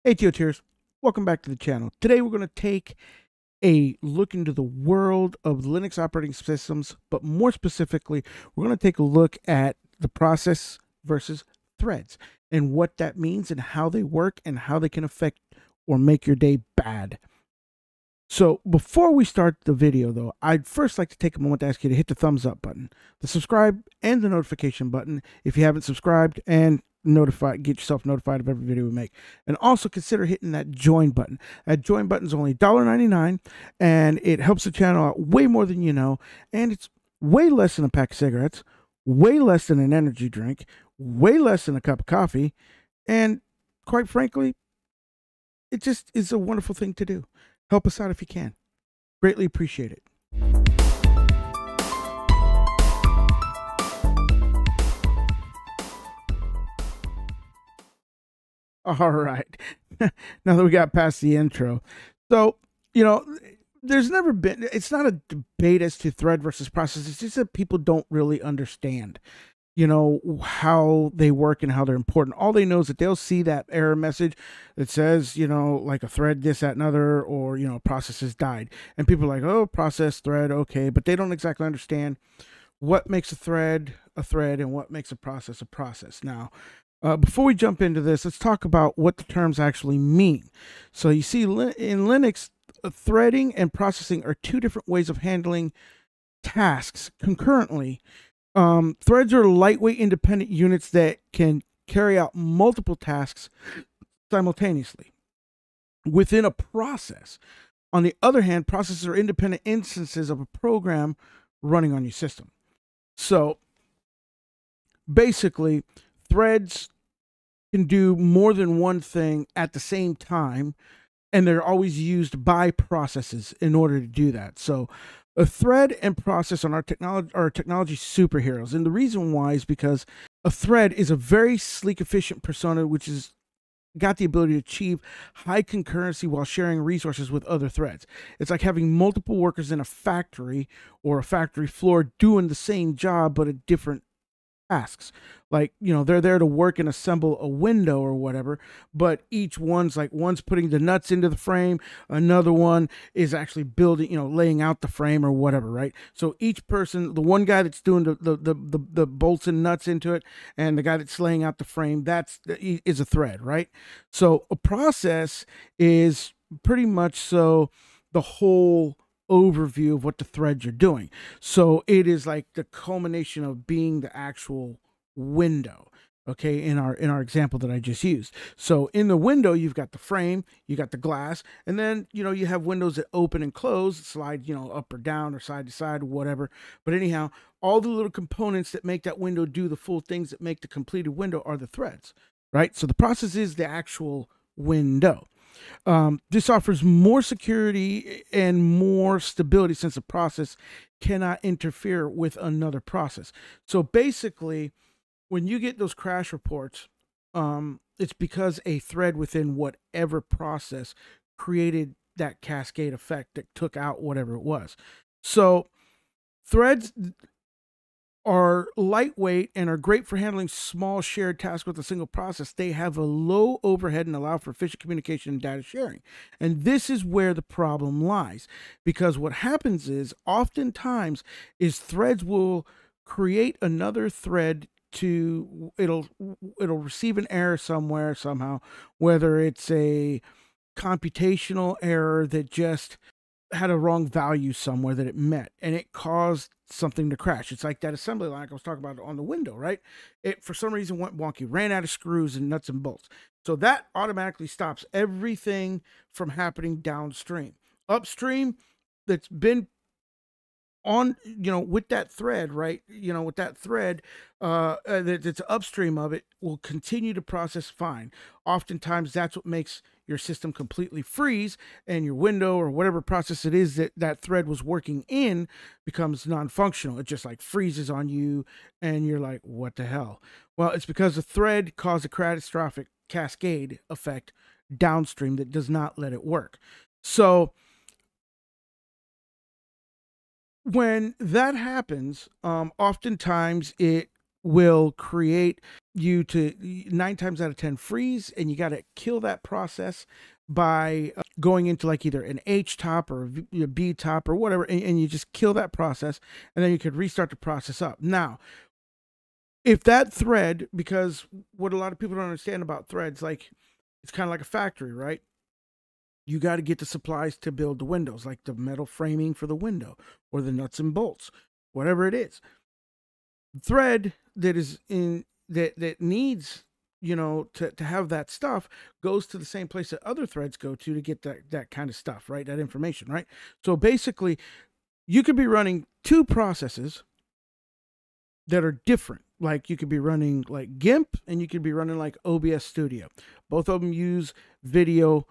Hey Tears, welcome back to the channel. Today we're going to take a look into the world of Linux operating systems, but more specifically, we're going to take a look at the process versus threads and what that means and how they work and how they can affect or make your day bad. So before we start the video though, I'd first like to take a moment to ask you to hit the thumbs up button, the subscribe and the notification button if you haven't subscribed, and get yourself notified of every video we make. And also consider hitting that join button. That join button is only $1.99 and it helps the channel out way more than you know. And it's way less than a pack of cigarettes, way less than an energy drink, way less than a cup of coffee. And quite frankly, it just is a wonderful thing to do. Help us out if you can. Greatly appreciate it. All right. Now that we got past the intro. So, there's never been, it's not a debate as to thread versus process. It's just that people don't really understand, how they work and how they're important. All they know is that they'll see that error message that says, like a thread, this, that, and other, or, process has died. And people are like, oh, process, thread, okay. But they don't exactly understand what makes a thread, and what makes a process. Now, before we jump into this, let's talk about what the terms actually mean. So you see, in Linux, threading and processing are two different ways of handling tasks concurrently. Threads are lightweight independent units that can carry out multiple tasks simultaneously within a process. On the other hand, processes are independent instances of a program running on your system. So basically, threads can do more than one thing at the same time, and they're always used by processes in order to do that. So a thread and process on our technology superheroes. And the reason why is because a thread is a very sleek, efficient persona, which is got the ability to achieve high concurrency while sharing resources with other threads. It's like having multiple workers in a factory or a factory floor doing the same job, but at different tasks. Like, they're there to work and assemble a window or whatever, but each one's putting the nuts into the frame, another one is actually building, laying out the frame or whatever, right? So each person, the one guy that's doing the bolts and nuts into it, and the guy that's laying out the frame, is a thread, right? So a process is pretty much so the whole overview of what the threads are doing. So it is like the culmination of being the actual window, okay, in our example that I just used. So in the window, you've got the frame, you got the glass, and then you have windows that open and close, slide up or down or side to side or whatever. But anyhow, all the little components that make that window do the full things that make the completed window are the threads, right? So the process is the actual window. This offers more security and more stability since the process cannot interfere with another process. So basically, when you get those crash reports, it's because a thread within whatever process created that cascade effect that took out whatever it was. So threads are lightweight and are great for handling small shared tasks with a single process. They have a low overhead and allow for efficient communication and data sharing. And this is where the problem lies, because what happens is oftentimes is threads will create another thread it'll receive an error somewhere, somehow, whether it's a computational error that just had a wrong value somewhere that it met, and it caused something to crash. It's like that assembly line I was talking about on the window, right? It for some reason went wonky, ran out of screws and nuts and bolts. So that automatically stops everything from happening downstream. Upstream, that's been on, with that thread, right? With that thread that's upstream of it will continue to process fine. Oftentimes that's what makes your system completely freeze, and your window or whatever process it is that thread was working in becomes non-functional. It just like freezes on you and you're like, what the hell? Well, it's because the thread caused a catastrophic cascade effect downstream that does not let it work. So when that happens, oftentimes it will create you to 9 times out of 10 freeze, and you got to kill that process by going into like either an H top or a B top or whatever, and you just kill that process, and then you could restart the process up. Now, if that thread, because what a lot of people don't understand about threads, like it's kind of like a factory, right? You got to get the supplies to build the windows, like the metal framing for the window or the nuts and bolts, whatever it is. Thread that is in that needs, you know, to have that stuff goes to the same place that other threads go to get that kind of stuff, right? That information, right? So basically, you could be running two processes that are different. Like you could be running like GIMP and you could be running like OBS Studio. Both of them use video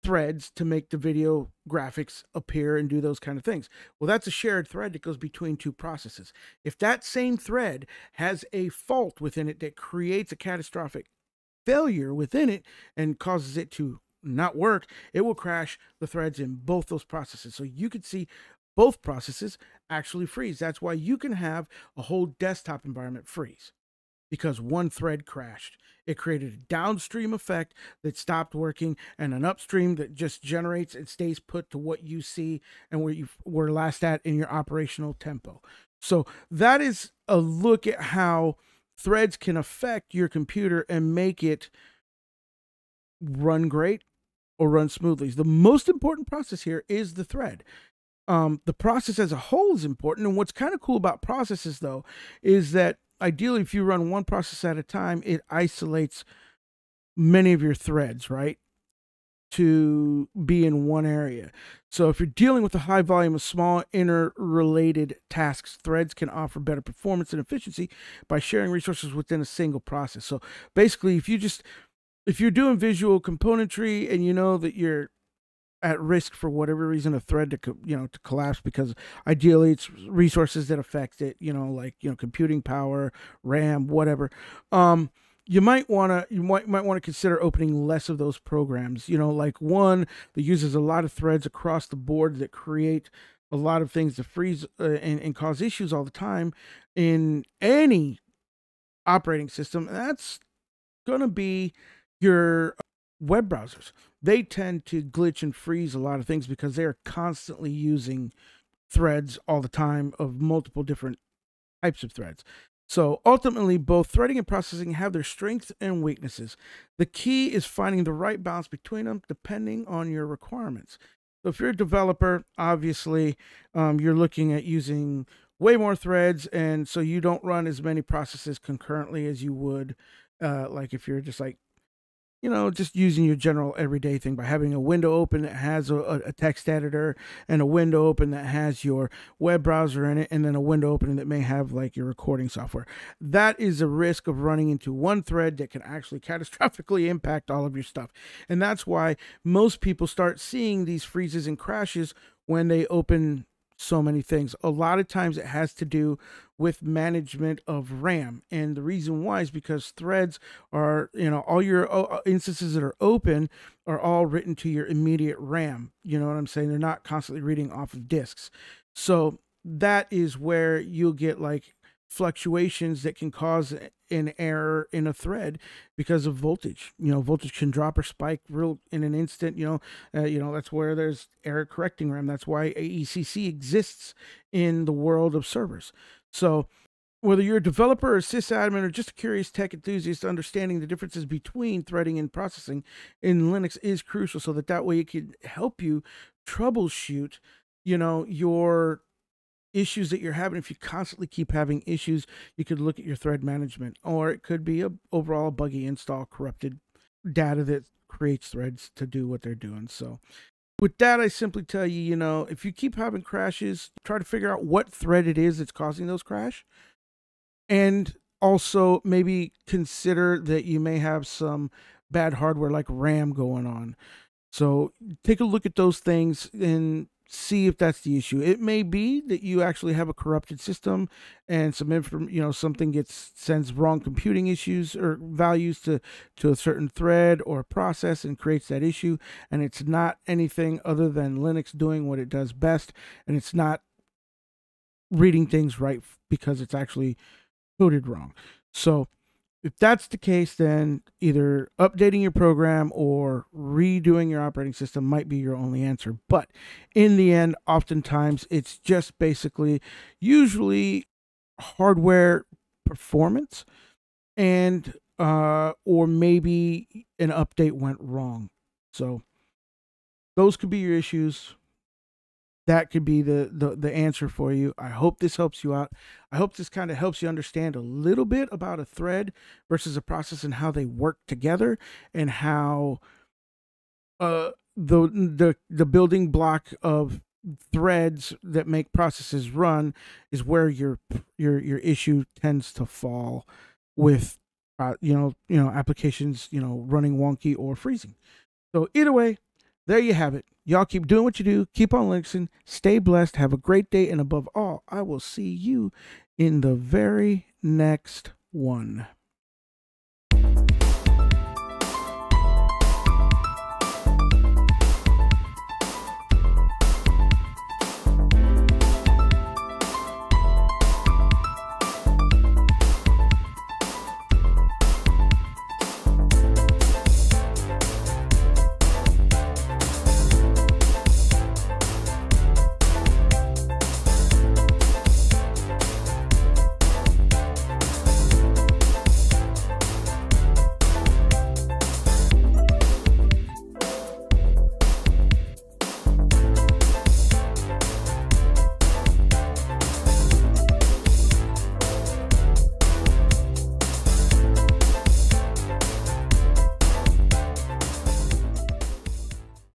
threads to make the video graphics appear and do those kind of things. Well, that's a shared thread that goes between two processes. If that same thread has a fault within it that creates a catastrophic failure within it and causes it to not work, it will crash the threads in both those processes. So you could see both processes actually freeze. That's why you can have a whole desktop environment freeze, because one thread crashed. It created a downstream effect that stopped working and an upstream that just generates and stays put to what you see and where you were last at in your operational tempo. So that is a look at how threads can affect your computer and make it run great or run smoothly. The most important process here is the thread. The process as a whole is important. And what's kind of cool about processes, though, is that ideally, if you run one process at a time, it isolates many of your threads, right, to be in one area. So if you're dealing with a high volume of small interrelated tasks, threads can offer better performance and efficiency by sharing resources within a single process. So basically, if you're doing visual componentry and you know that you're at risk for whatever reason a thread to collapse, because ideally it's resources that affect it, like computing power, RAM, whatever, you might want to consider opening less of those programs, like one that uses a lot of threads across the board that create a lot of things to freeze and cause issues all the time in any operating system. That's going to be your web browsers. They tend to glitch and freeze a lot of things because they're constantly using threads all the time of multiple different types of threads. So ultimately, both threading and processing have their strengths and weaknesses. The key is finding the right balance between them depending on your requirements. So if you're a developer, obviously, you're looking at using way more threads, and so you don't run as many processes concurrently as you would, like if you're just like, just using your general everyday thing by having a window open that has a text editor and a window open that has your web browser in it, and then a window open that may have like your recording software. That is a risk of running into one thread that can actually catastrophically impact all of your stuff. And that's why most people start seeing these freezes and crashes when they open so many things. A lot of times it has to do with management of RAM, and the reason why is because threads are, all your instances that are open are all written to your immediate RAM. You know what I'm saying? They're not constantly reading off of disks. So that is where you'll get like fluctuations that can cause an error in a thread because of voltage. Voltage can drop or spike real in an instant. That's where there's error correcting RAM. That's why AECC exists in the world of servers. So whether you're a developer or sysadmin or just a curious tech enthusiast, understanding the differences between threading and processing in Linux is crucial, so that way it can help you troubleshoot, your issues that you're having. If you constantly keep having issues, you could look at your thread management, or it could be a overall buggy install, corrupted data that creates threads to do what they're doing. So with that, I simply tell you, if you keep having crashes, try to figure out what thread it is that's causing those crash, and also maybe consider that you may have some bad hardware like RAM going on. So take a look at those things and see if that's the issue. It may be that you actually have a corrupted system and something sends wrong computing issues or values to a certain thread or process and creates that issue, and it's not anything other than Linux doing what it does best, and it's not reading things right because it's actually coded wrong. So If that's the case, then either updating your program or redoing your operating system might be your only answer. But in the end, oftentimes it's just basically usually hardware performance and or maybe an update went wrong. So those could be your issues. That could be the answer for you. I hope this helps you out. I hope this kind of helps you understand a little bit about a thread versus a process and how they work together, and how the building block of threads that make processes run is where your issue tends to fall with applications running wonky or freezing. So either way, there you have it. Y'all keep doing what you do. Keep on Linuxing. Stay blessed. Have a great day. And above all, I will see you in the very next one.